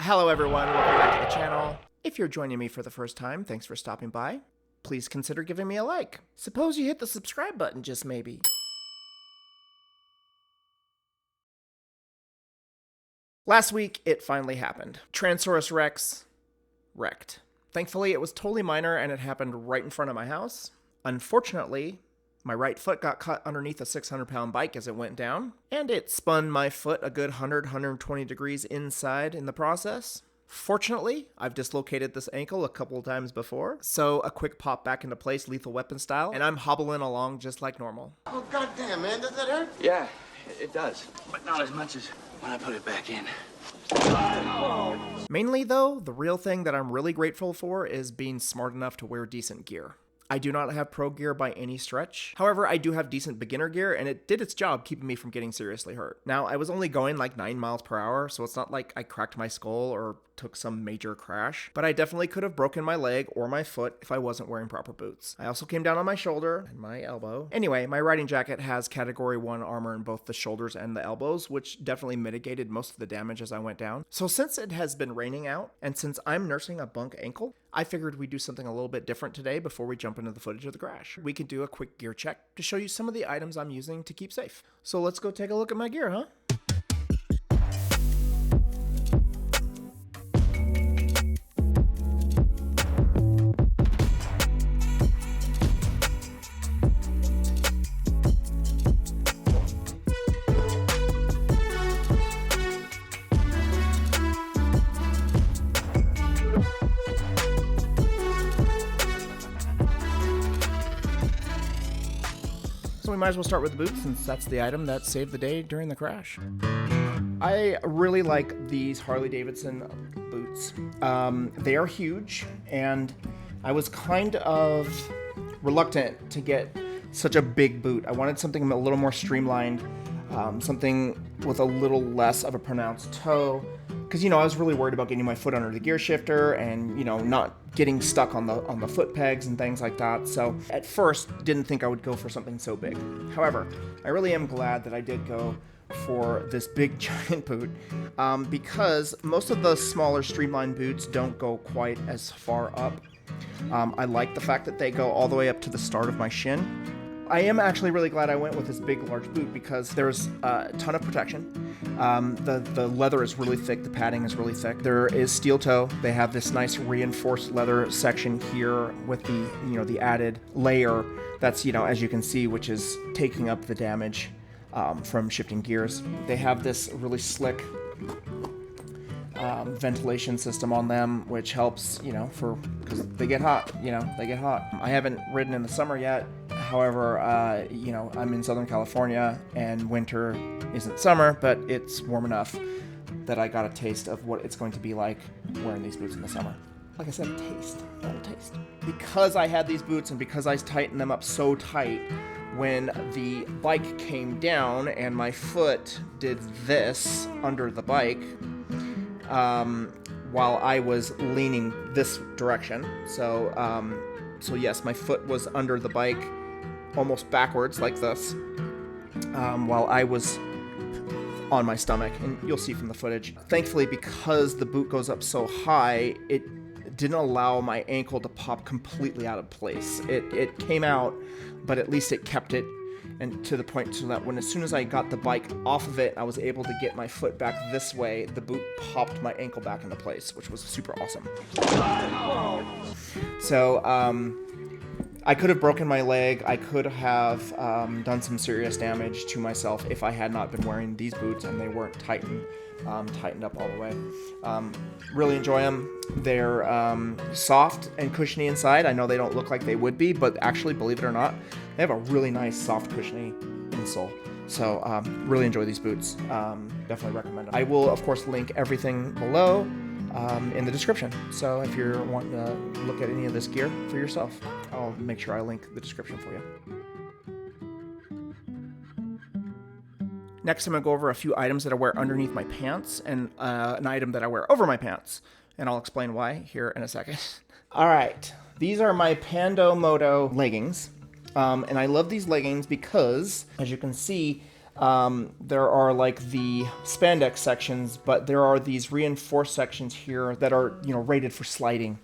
Hello everyone, welcome back to the channel. If you're joining me for the first time, thanks for stopping by. Please consider giving me a like. Suppose you hit the subscribe button just maybe. Last week, it finally happened. Transaurus Rex wrecked. Thankfully, it was totally minor and it happened right in front of my house. Unfortunately, my right foot got caught underneath a 600-pound bike as it went down, and it spun my foot a good 120 degrees inside in the process. Fortunately, I've dislocated this ankle a couple of times before, so a quick pop back into place, lethal weapon style, and I'm hobbling along just like normal. Oh, goddamn, man, does that hurt? Yeah, it does, but not as much as when I put it back in. Mainly, though, the real thing that I'm really grateful for is being smart enough to wear decent gear. I do not have pro gear by any stretch. However, I do have decent beginner gear, and it did its job keeping me from getting seriously hurt. Now, I was only going like 9 miles per hour, so it's not like I cracked my skull or took some major crash, but I definitely could have broken my leg or my foot if I wasn't wearing proper boots. I also came down on my shoulder and my elbow. Anyway, my riding jacket has category 1 armor in both the shoulders and the elbows, which definitely mitigated most of the damage as I went down. So since it has been raining out, and since I'm nursing a bunk ankle, I figured we'd do something a little bit different today before we jump into the footage of the crash. We could do a quick gear check to show you some of the items I'm using to keep safe. So let's go take a look at my gear, huh? So we might as well start with the boots, since that's the item that saved the day during the crash. I really like these Harley Davidson boots. They are huge, and I was kind of reluctant to get such a big boot. I wanted something a little more streamlined, something with a little less of a pronounced toe. Because, I was really worried about getting my foot under the gear shifter and, not getting stuck on the foot pegs and things like that. So at first, didn't think I would go for something so big. However, I really am glad that I did go for this big giant boot because most of the smaller streamlined boots don't go quite as far up. I like the fact that they go all the way up to the start of my shin. I am actually really glad I went with this big, large boot because there's a ton of protection. The leather is really thick. The padding is really thick. There is steel toe. They have this nice reinforced leather section here with the, the added layer that's, as you can see, which is taking up the damage from shifting gears. They have this really slick ventilation system on them, which helps, because they get hot, they get hot. I haven't ridden in the summer yet. However, I'm in Southern California and winter isn't summer, but it's warm enough that I got a taste of what it's going to be like wearing these boots in the summer. Like I said, a taste, not a taste. Because I had these boots and because I tightened them up so tight, when the bike came down and my foot did this under the bike, while I was leaning this direction. So yes, my foot was under the bike almost backwards like this, while I was on my stomach, and you'll see from the footage. Thankfully, because the boot goes up so high, it didn't allow my ankle to pop completely out of place. It came out, but at least it kept it, and to the point so that as soon as I got the bike off of it, I was able to get my foot back this way, the boot popped my ankle back into place, which was super awesome. So, I could have broken my leg. I could have done some serious damage to myself if I had not been wearing these boots and they weren't tightened up all the way. Really enjoy them. They're soft and cushiony inside. I know they don't look like they would be, but actually, believe it or not, they have a really nice soft cushiony insole. So really enjoy these boots. Definitely recommend them. I will, of course, link everything below in the description. So if you're wanting to look at any of this gear for yourself, I'll make sure I link the description for you. Next, I'm going to go over a few items that I wear underneath my pants and an item that I wear over my pants. And I'll explain why here in a second. All right. These are my Pando Moto leggings. And I love these leggings because, as you can see, There are like the spandex sections, but there are these reinforced sections here that are, you know, rated for sliding.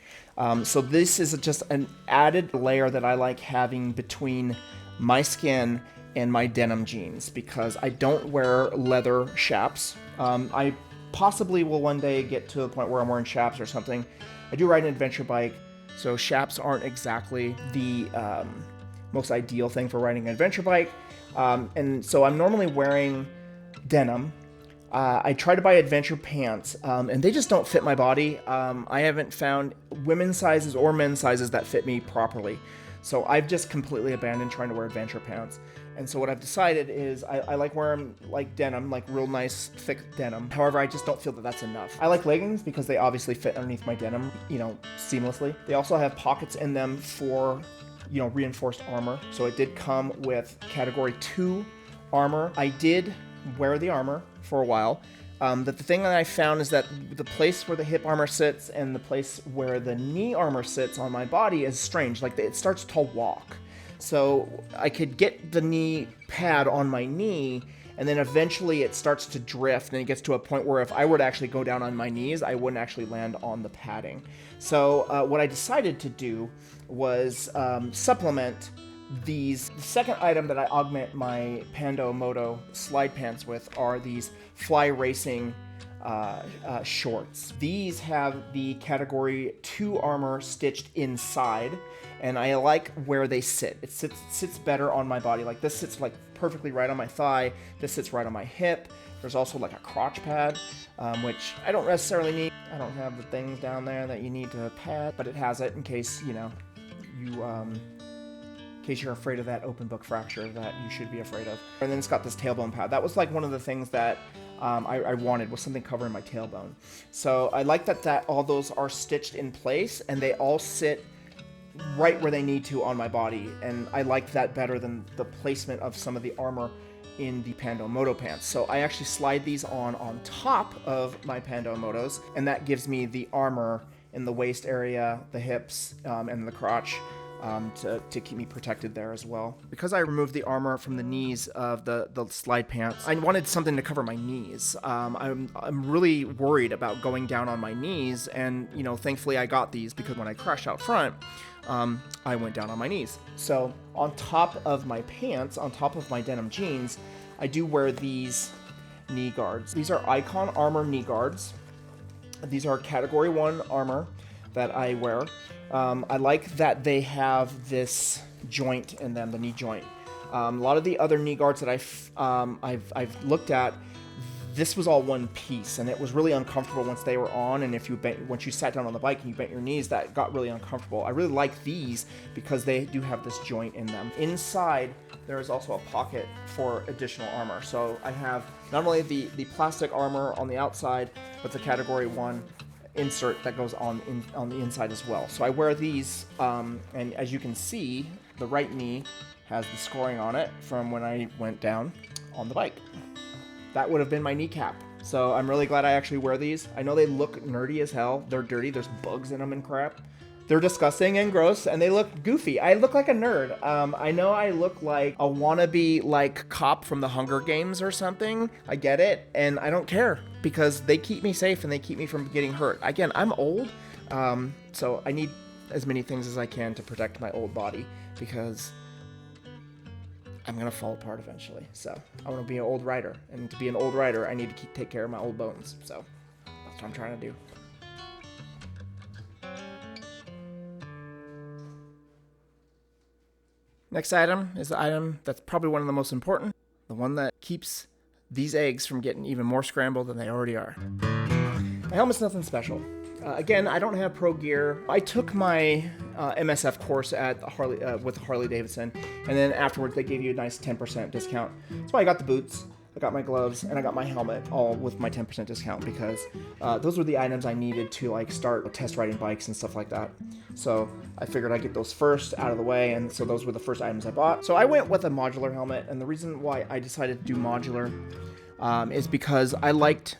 So this is just an added layer that I like having between my skin and my denim jeans, because I don't wear leather chaps. I possibly will one day get to the point where I'm wearing chaps or something. I do ride an adventure bike, so chaps aren't exactly the most ideal thing for riding an adventure bike. And so I'm normally wearing denim. I try to buy adventure pants, and they just don't fit my body. I haven't found women's sizes or men's sizes that fit me properly. So I've just completely abandoned trying to wear adventure pants. And so what I've decided is I like wearing like denim, like real nice thick denim. However, I just don't feel that that's enough. I like leggings because they obviously fit underneath my denim, you know, seamlessly. They also have pockets in them for, you know, reinforced armor. So it did come with category 2 armor. I did wear the armor for a while. The thing that I found is that the place where the hip armor sits and the place where the knee armor sits on my body is strange. Like it starts to walk. So I could get the knee pad on my knee, and then eventually it starts to drift, and it gets to a point where if I were to actually go down on my knees, I wouldn't actually land on the padding. So what I decided to do was supplement these. The second item that I augment my Pando Moto slide pants with are these fly racing shorts. These have the category 2 armor stitched inside, and I like where they sit. It sits better on my body. Like this sits like perfectly right on my thigh. This sits right on my hip. There's also like a crotch pad, which I don't necessarily need. I don't have the things down there that you need to pad, but it has it in case, you know, in case you're afraid of that open book fracture that you should be afraid of. And then it's got this tailbone pad. That was like one of the things that I wanted, was something covering my tailbone. So I like that all those are stitched in place and they all sit right where they need to on my body. And I like that better than the placement of some of the armor in the Pando Moto pants. So I actually slide these on top of my Pando Motos, and that gives me the armor in the waist area, the hips, and the crotch. To keep me protected there as well. Because I removed the armor from the knees of the slide pants, I wanted something to cover my knees. I'm really worried about going down on my knees, and you know, thankfully I got these because when I crashed out front, I went down on my knees. So on top of my pants, on top of my denim jeans, I do wear these knee guards. These are Icon Armor knee guards. These are category 1 armor that I wear. I like that they have this joint in them, the knee joint. A lot of the other knee guards that I've looked at, this was all one piece, and it was really uncomfortable once they were on. And once you sat down on the bike and you bent your knees, that got really uncomfortable. I really like these because they do have this joint in them. Inside, there is also a pocket for additional armor. So I have not only the plastic armor on the outside, but the category 1 insert that goes on the inside as well. So I wear these, and as you can see, the right knee has the scoring on it from when I went down on the bike. That would have been my kneecap. So I'm really glad I actually wear these. I know they look nerdy as hell. They're dirty. There's bugs in them and crap. They're disgusting and gross, and they look goofy. I look like a nerd. I know I look like a wannabe like cop from the Hunger Games or something. I get it, and I don't care because they keep me safe and they keep me from getting hurt. Again, I'm old, so I need as many things as I can to protect my old body because I'm gonna fall apart eventually. So I want to be an old rider, and to be an old rider, I need to take care of my old bones. So that's what I'm trying to do. Next item is the item that's probably one of the most important, the one that keeps these eggs from getting even more scrambled than they already are. My helmet's nothing special. Again, I don't have pro gear. I took my MSF course at Harley with Harley Davidson, and then afterwards they gave you a nice 10% discount. So I got the boots, I got my gloves, and I got my helmet all with my 10% discount because those were the items I needed to like start test riding bikes and stuff like that. So I figured I'd get those first out of the way, and so those were the first items I bought. So I went with a modular helmet, and the reason why I decided to do modular is because I liked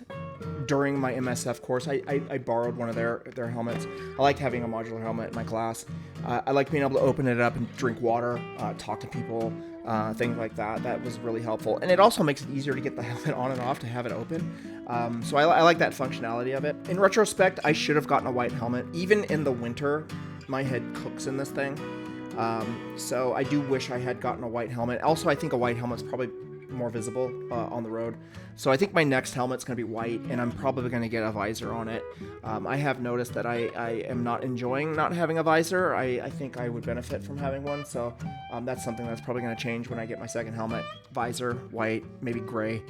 during my MSF course, I borrowed one of their helmets. I liked having a modular helmet in my class. I liked being able to open it up and drink water, talk to people, things like that. That was really helpful. And it also makes it easier to get the helmet on and off to have it open. So I like that functionality of it. In retrospect, I should have gotten a white helmet. Even in the winter, my head cooks in this thing. So I do wish I had gotten a white helmet. Also, I think a white helmet's probably more visible on the road. So I think my next helmet's going to be white, and I'm probably going to get a visor on it. I have noticed that I am not enjoying not having a visor. I think I would benefit from having one, so that's something that's probably going to change when I get my second helmet. Visor, white, maybe gray,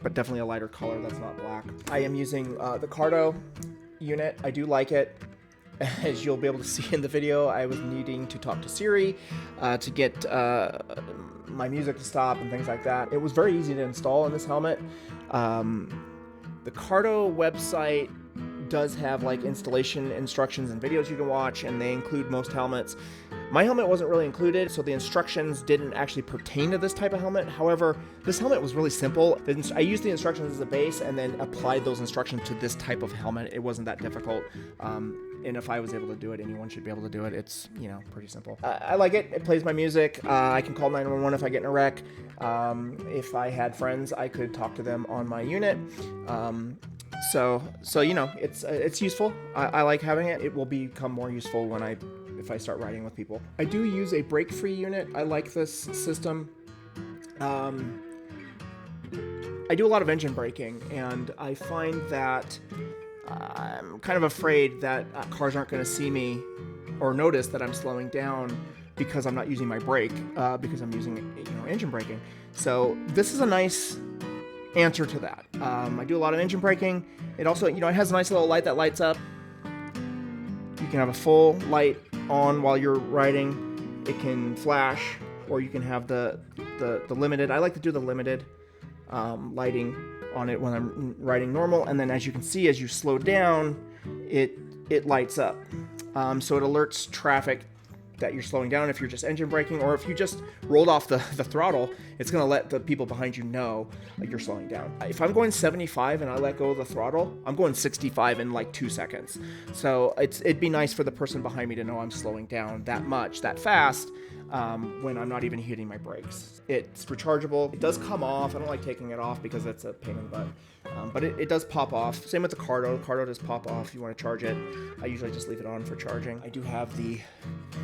but definitely a lighter color that's not black. I am using the Cardo unit. I do like it. As you'll be able to see in the video, I was needing to talk to Siri to get my music to stop and things like that. It was very easy to install in this helmet. The Cardo website does have like installation instructions and videos you can watch, and they include most helmets. My helmet wasn't really included, so the instructions didn't actually pertain to this type of helmet. However, this helmet was really simple. I used the instructions as a base and then applied those instructions to this type of helmet. It wasn't that difficult. And if I was able to do it, anyone should be able to do it. It's, you know, pretty simple. I like it. It plays my music. I can call 911 if I get in a wreck. If I had friends, I could talk to them on my unit. So you know, it's useful. I like having it. It will become more useful if I start riding with people. I do use a brake-free unit. I like this system. I do a lot of engine braking, and I find that I'm kind of afraid that cars aren't going to see me or notice that I'm slowing down because I'm not using my brake, because I'm using, you know, engine braking. So this is a nice answer to that. I do a lot of engine braking. It also, you know, it has a nice little light that lights up. You can have a full light on while you're riding. It can flash, or you can have the limited. I like to do the limited lighting on it when I'm riding normal, and then as you can see, as you slow down, it lights up. So it alerts traffic that you're slowing down if you're just engine braking, or if you just rolled off the throttle, it's going to let the people behind you know that you're slowing down. If I'm going 75 and I let go of the throttle, I'm going 65 in like 2 seconds. So it'd be nice for the person behind me to know I'm slowing down that much, that fast, when I'm not even hitting my brakes. It's rechargeable. It does come off. I don't like taking it off because it's a pain in the butt. But it does pop off. Same with the Cardo. The Cardo does pop off if you want to charge it. I usually just leave it on for charging. I do have the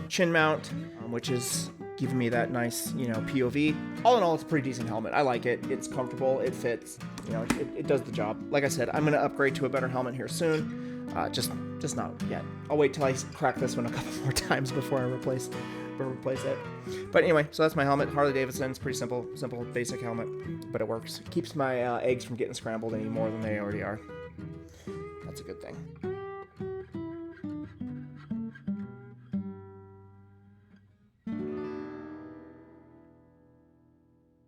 chin mount, which is giving me that nice, you know, POV. All in all, it's a pretty decent helmet. I like it. It's comfortable. It fits. You know, it does the job. Like I said, I'm going to upgrade to a better helmet here soon. Just not yet. I'll wait till I crack this one a couple more times before I replace it. But anyway, so that's my helmet. Harley Davidson. It's pretty simple, basic helmet, but it works. It keeps my eggs from getting scrambled any more than they already are. That's a good thing.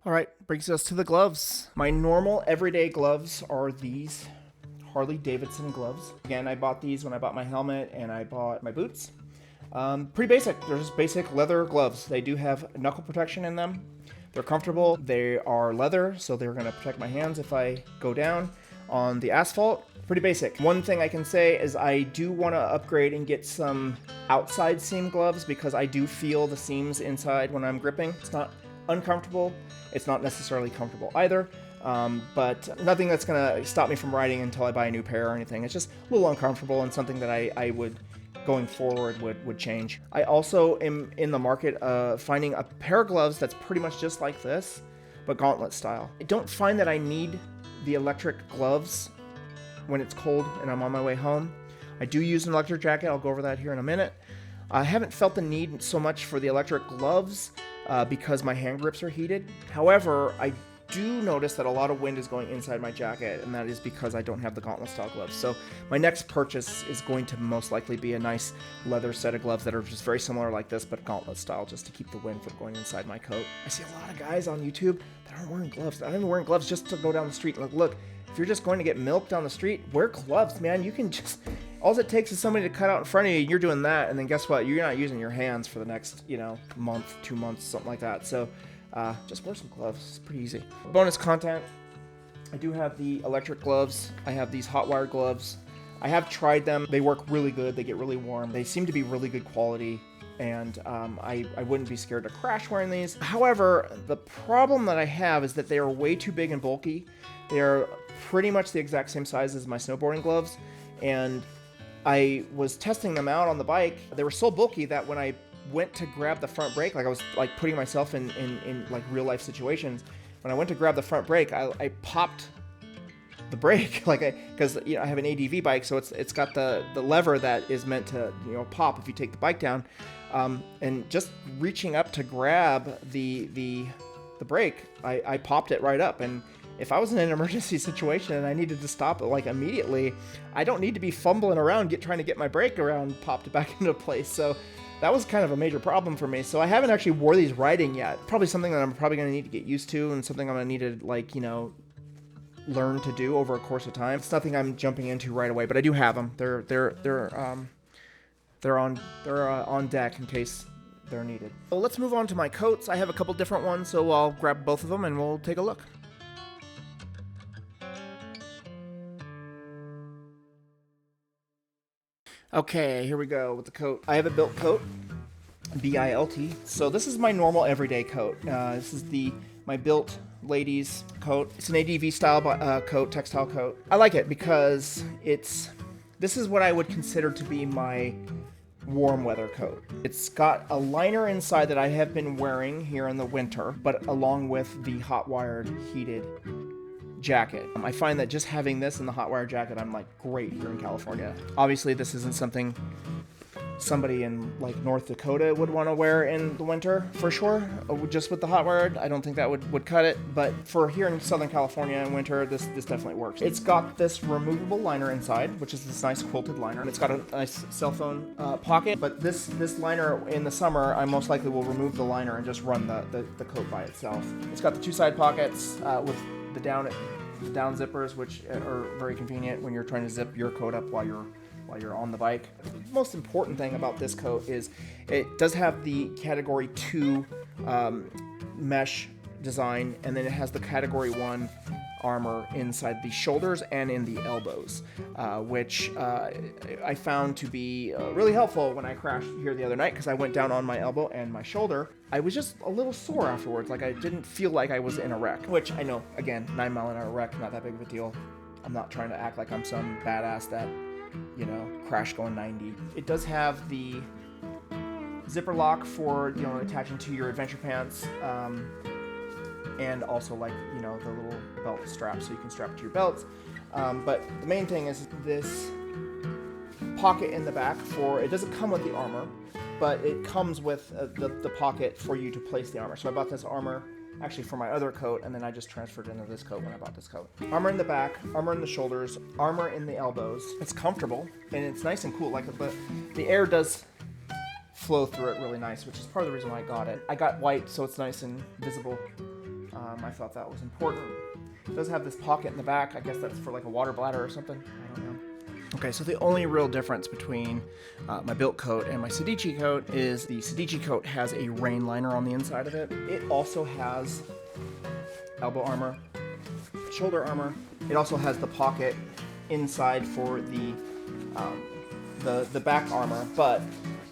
All right, brings us to the gloves. My normal everyday gloves are these Harley Davidson gloves. Again, I bought these when I bought my helmet and I bought my boots. Pretty basic. They're just basic leather gloves. They do have knuckle protection in them. They're comfortable. They are leather, so they're going to protect my hands if I go down on the asphalt. Pretty basic. One thing I can say is I do want to upgrade and get some outside seam gloves because I do feel the seams inside when I'm gripping. It's not uncomfortable. It's not necessarily comfortable either. But nothing that's going to stop me from riding until I buy a new pair or anything. It's just a little uncomfortable and something that I would, going forward, would change. I also am in the market finding a pair of gloves that's pretty much just like this, but gauntlet style. I don't find that I need the electric gloves when it's cold and I'm on my way home. I do use an electric jacket. I'll go over that here in a minute. I haven't felt the need so much for the electric gloves because my hand grips are heated. However, I do notice that a lot of wind is going inside my jacket, and that is because I don't have the gauntlet style gloves. So my next purchase is going to most likely be a nice leather set of gloves that are just very similar like this, but gauntlet style, just to keep the wind from going inside my coat. I see a lot of guys on YouTube that aren't wearing gloves. They're not even wearing gloves just to go down the street. Like, look, if you're just going to get milk down the street, wear gloves, man. You can just, all it takes is somebody to cut out in front of you, and you're doing that, and then guess what? You're not using your hands for the next, month, 2 months, something like that. So just wear some gloves. It's pretty easy. Bonus content. I do have the electric gloves. I have these Hotwired gloves. I have tried them. They work really good. They get really warm. They seem to be really good quality, and I wouldn't be scared to crash wearing these. However, the problem that I have is that they are way too big and bulky. They are pretty much the exact same size as my snowboarding gloves, and I was testing them out on the bike. They were so bulky that when I went to grab the front brake, like I was like putting myself in like real life situations, when I went to grab the front brake, I popped the brake, because I have an ADV bike, so it's got the lever that is meant to pop if you take the bike down, and just reaching up to grab the brake, I popped it right up. And if I was in an emergency situation and I needed to stop it like immediately, I don't need to be fumbling around trying to get my brake around popped it back into place. So that was kind of a major problem for me. So I haven't actually wore these riding yet. Probably something that I'm probably going to need to get used to, and something I'm going to need to learn to do over a course of time. It's nothing I'm jumping into right away, but I do have them. They're on deck in case they're needed. So let's move on to my coats. I have a couple different ones, so I'll grab both of them and we'll take a look. Okay, here we go with the coat. I have a BILT coat, B-I-L-T. So this is my normal everyday coat. This is my BILT ladies coat. It's an ADV style coat, textile coat. I like it because this is what I would consider to be my warm weather coat. It's got a liner inside that I have been wearing here in the winter, but along with the Hotwired heated jacket. I find that just having this in the Hotwired jacket, I'm like great here in California. Obviously, this isn't something somebody in like North Dakota would want to wear in the winter for sure. Just with the Hotwired, I don't think that would cut it. But for here in Southern California in winter, this definitely works. It's got this removable liner inside, which is this nice quilted liner. It's got a nice cell phone pocket. But this liner in the summer, I most likely will remove the liner and just run the coat by itself. It's got the two side pockets with the down zippers, which are very convenient when you're trying to zip your coat up while you're on the bike. The most important thing about this coat is it does have the Category 2 mesh design, and then it has the Category 1 armor inside the shoulders and in the elbows, which I found to be really helpful when I crashed here the other night, because I went down on my elbow and my shoulder. I was just a little sore afterwards, like I didn't feel like I was in a wreck, which I know, again, 9 mile an hour wreck, not that big of a deal. I'm not trying to act like I'm some badass that, crash going 90. It does have the zipper lock for, attaching to your adventure pants, and also the little belt strap so you can strap it to your belts. But the main thing is this pocket in the back it doesn't come with the armor, but it comes with the pocket for you to place the armor. So I bought this armor actually for my other coat, and then I just transferred into this coat when I bought this coat. Armor in the back, armor in the shoulders, armor in the elbows. It's comfortable and it's nice and cool. Like the air does flow through it really nice, which is part of the reason why I got it. I got white, so it's nice and visible. I thought that was important. It does have this pocket in the back. I guess that's for like a water bladder or something. I don't know. Okay, so the only real difference between my BILT coat and my Sedici coat is the Sedici coat has a rain liner on the inside of it. It also has elbow armor, shoulder armor. It also has the pocket inside for the back armor, but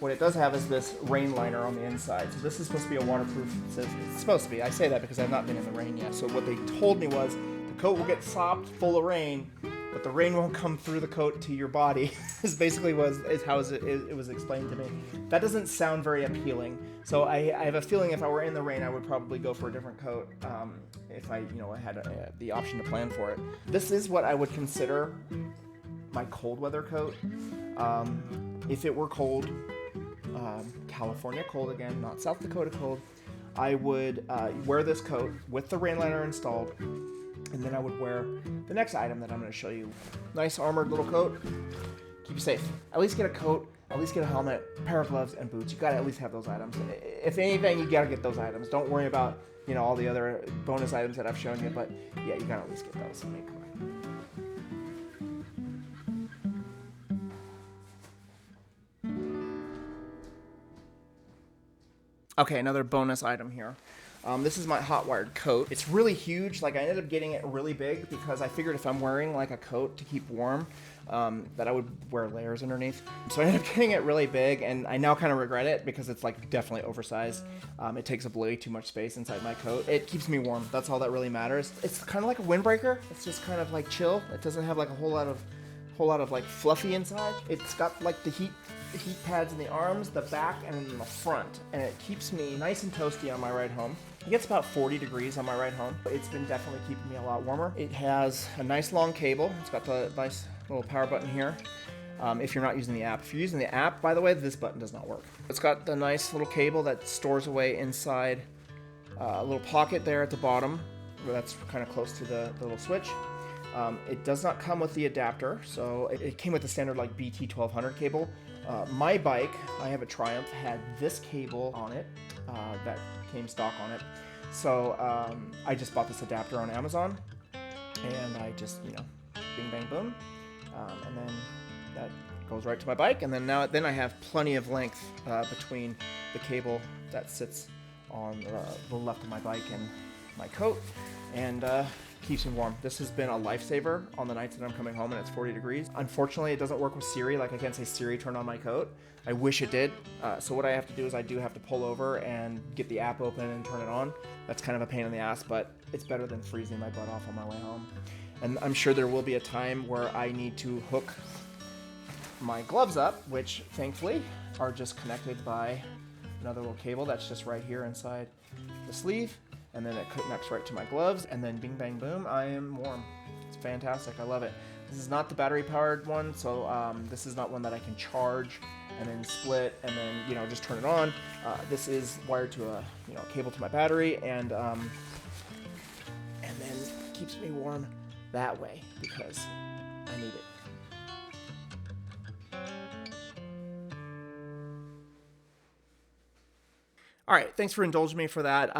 what it does have is this rain liner on the inside. So this is supposed to be a waterproof. It's supposed to be. I say that because I've not been in the rain yet. So what they told me was the coat will get sopped full of rain, but the rain won't come through the coat to your body. Is basically how it was explained to me. That doesn't sound very appealing. So I have a feeling if I were in the rain, I would probably go for a different coat if I had the option to plan for it. This is what I would consider my cold weather coat. If it were cold, California cold again, not South Dakota cold, I would wear this coat with the rain liner installed, and then I would wear the next item that I'm going to show you. Nice armored little coat. Keep you safe. At least get a coat, at least get a helmet, a pair of gloves, and boots. You got to at least have those items. If anything, you got to get those items. Don't worry about all the other bonus items that I've shown you, but yeah, you got to at least get those. I mean, come on. Okay, another bonus item here. This is my Hotwired coat. It's really huge. Like, I ended up getting it really big because I figured if I'm wearing like a coat to keep warm, that I would wear layers underneath. So I ended up getting it really big, and I now kind of regret it because it's like definitely oversized. It takes up way too much space inside my coat. It keeps me warm. That's all that really matters. It's kind of like a windbreaker. It's just kind of like chill. It doesn't have like a whole lot of like fluffy inside. It's got like the heat pads in the arms, the back, and in the front, and it keeps me nice and toasty on my ride home. It gets about 40 degrees on my ride home. It's been definitely keeping me a lot warmer. It has a nice long cable. It's got the nice little power button here. If you're not using the app. If you're using the app, by the way, this button does not work. It's got the nice little cable that stores away inside a little pocket there at the bottom, where that's kind of close to the little switch. It does not come with the adapter, so it came with the standard like BT1200 cable. My bike, I have a Triumph, had this cable on it that came stock on it. So I just bought this adapter on Amazon, and I just, you know, bing bang boom, and then that goes right to my bike. And then I have plenty of length between the cable that sits on the left of my bike and my coat, and keeps me warm. This has been a lifesaver on the nights that I'm coming home and it's 40 degrees. Unfortunately, it doesn't work with Siri. Like, I can't say Siri, turn on my coat. I wish it did. So what I have to do is I do have to pull over and get the app open and turn it on. That's kind of a pain in the ass, but it's better than freezing my butt off on my way home. And I'm sure there will be a time where I need to hook my gloves up, which thankfully are just connected by another little cable that's just right here inside the sleeve. And then it connects right to my gloves, and then bing bang boom, I am warm. It's fantastic. I love it. This is not the battery powered one, so this is not one that I can charge and then split and then, you know, just turn it on. This is wired to a, you know, cable to my battery, and then keeps me warm that way because I need it. All right, thanks for indulging me for that.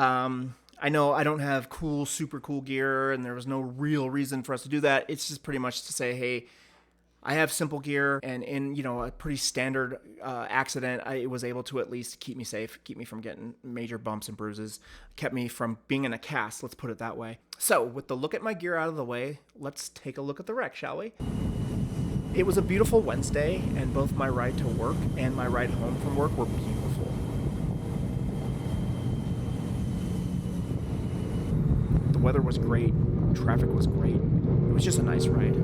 I know I don't have super cool gear, and there was no real reason for us to do that. It's just pretty much to say, hey, I have simple gear, and in, you know, a pretty standard accident, it was able to at least keep me safe, keep me from getting major bumps and bruises, kept me from being in a cast, let's put it that way. So with the look at my gear out of the way, let's take a look at the wreck, shall we? It was a beautiful Wednesday, and both my ride to work and my ride home from work were beautiful. The weather was great, traffic was great. It was just a nice ride.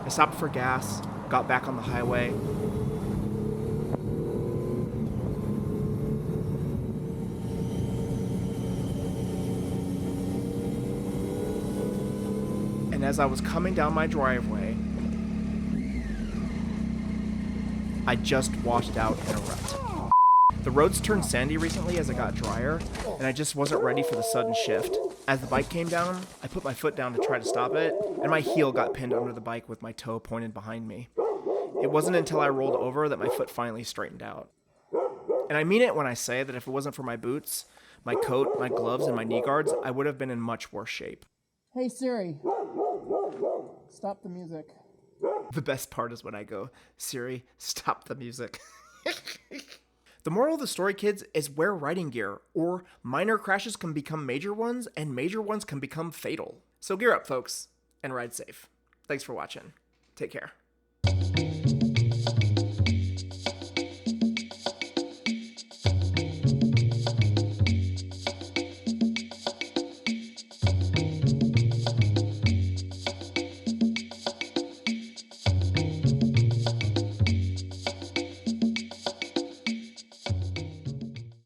I stopped for gas, got back on the highway. And as I was coming down my driveway, I just washed out in a rut. The roads turned sandy recently as it got drier, and I just wasn't ready for the sudden shift. As the bike came down, I put my foot down to try to stop it, and my heel got pinned under the bike with my toe pointed behind me. It wasn't until I rolled over that my foot finally straightened out. And I mean it when I say that if it wasn't for my boots, my coat, my gloves, and my knee guards, I would have been in much worse shape. Hey Siri, stop the music. The best part is when I go, Siri, stop the music. The moral of the story, kids, is wear riding gear, or minor crashes can become major ones, and major ones can become fatal. So gear up, folks, and ride safe. Thanks for watching. Take care.